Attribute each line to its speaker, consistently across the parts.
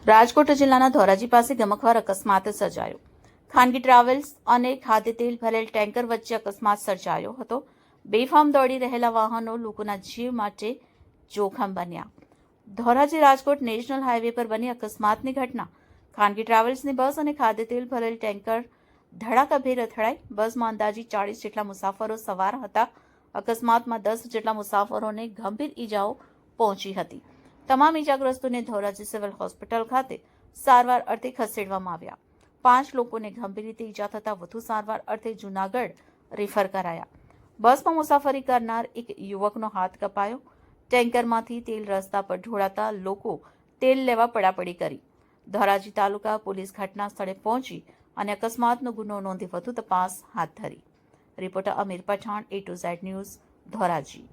Speaker 1: રાજકોટ જિલ્લાના ધોરાજી પાસે ગમખ્વાર અકસ્માત સર્જાયો। ખાનગી ટ્રાવેલ્સ અને ખાદ્ય તેલ ભરેલ ટેન્કર વચ્ચે અકસ્માત સર્જાયો હતો। બેફામ દોડી રહેલા વાહનો લોકોના જીવ માટે જોખમ બન્યા। ધોરાજી રાજકોટ નેશનલ હાઈવે પર બની અકસ્માતની ઘટના। ખાનગી ટ્રાવેલ્સની બસ અને ખાદ્ય તેલ ભરેલ ટેન્કર ધડાકાભેર અથડાઈ। બસમાં અંદાજે 40 જેટલા મુસાફરો સવાર હતા। અકસ્માતમાં 10 જેટલા મુસાફરોને ગંભીર ઈજાઓ પહોંચી હતી। તમામ ઈજાગ્રસ્તોને ધોરાજી સિવિલ હોસ્પિટલ ખાતે સારવાર અર્થે ખસેડવામાં આવ્યા। 5 લોકોને ગંભીર રીતે ઈજા થતા વધુ સારવાર અર્થે જૂનાગઢ રેફર કરાયા। બસમાં મુસાફરી કરનાર એક યુવકનો હાથ કપાયો। ટેન્કરમાંથી તેલ રસ્તા પર ઢોળાતા લોકો તેલ લેવા પડાપડી કરી। ધોરાજી તાલુકા પોલીસ ઘટના સ્થળે પહોંચી અને અકસ્માતનો ગુનો નોંધી વધુ તપાસ હાથ ધરી। Reporter Amir Pathan, A to Z news, Dhoraji.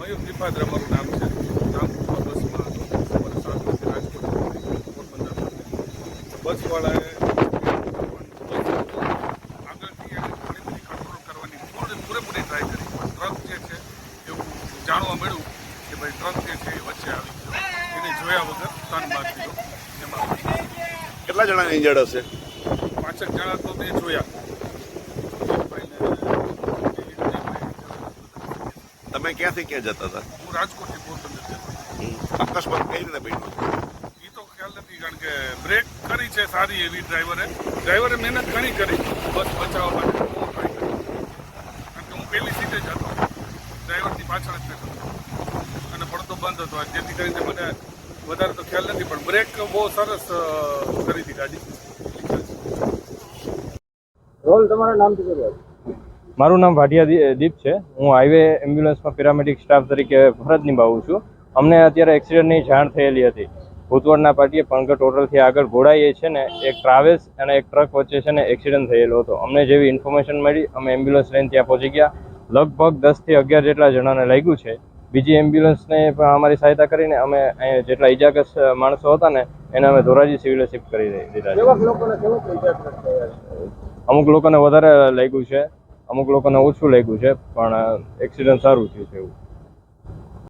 Speaker 2: Mayur Tripadra મારું નામ છે। રામપુરમાં બસમાં હતો સવારે 7 વાગે રાજકોટ પોરબંદર બસવાળાએ આગળથી એને ઘણી બધી કંટ્રોલ કરવાની પૂરેપૂરી ટ્રાય કરી, પણ ટ્રક જે છે એવું જાણવા મળ્યું કે ભાઈ ટ્રક જે છે એ વચ્ચે આવી ગયો। એને જોયા વગર ટર્ન મારી દીધો। એમાં
Speaker 3: કેટલા જણાને ઇન્જર્ડ હશે?
Speaker 2: 5 જણા તો મેં જોયા।
Speaker 3: તમે ક્યાંથી ક્યાં જતા હતા?
Speaker 2: હું રાજકોટથી પોરબંદર જતો।
Speaker 3: અકસ્માત કઈ રીતે બન્યો?
Speaker 2: એ તો ખ્યાલ નથી, કારણ કે બ્રેક કરી છે સારી એવી ડ્રાઈવરે મહેનત ઘણી કરી બસ બચાવવા માટે, બહુ ટ્રાય કરી, કારણ કે હું પહેલી સીટે જ હતો, ડ્રાઈવરની પાછળ જ બેઠો અને પડતો બંધ હતો, જેથી કરીને મને વધારે તો ખ્યાલ નથી, પણ બ્રેક બહુ સરસ કરી હતી ગાડી।
Speaker 4: રોલ તમારા નામથી કર્યો?
Speaker 5: મારું નામ ભાટિયા દીપ છે। હું હાઈવે એમ્બ્યુલન્સમાં પેરામેડિક સ્ટાફ તરીકે ફરજ નિભાવું છું। અમને અત્યારે એક્સિડન્ટની જાણ થયેલી હતી। ભૂતવડના પાટીએ પંકજ હોટલથી આગળ ઘોડાઈએ છે ને એક ટ્રાવેલ્સ અને એક ટ્રક વચ્ચે છે ને એક્સિડન્ટ થયેલો હતો। અમને જેવી ઇન્ફોર્મેશન મળી અમે એમ્બ્યુલન્સ લઈને ત્યાં પહોંચી ગયા। લગભગ 10 થી 11 જેટલા જણાને લાગ્યું છે। બીજી એમ્બ્યુલન્સને પણ અમારી સહાયતા કરીને અમે અહીંયા જેટલા ઇજાગ્રસ્ત માણસો હતા ને એને અમે ધોરાજી સિવિલે શિફ્ટ કરી દીધા છે। અમુક લોકોને વધારે લાગ્યું છે, અમુક લોકોને ઓછું લાગ્યું છે, પણ એક્સિડન્ટ સારું થયું છે એવું।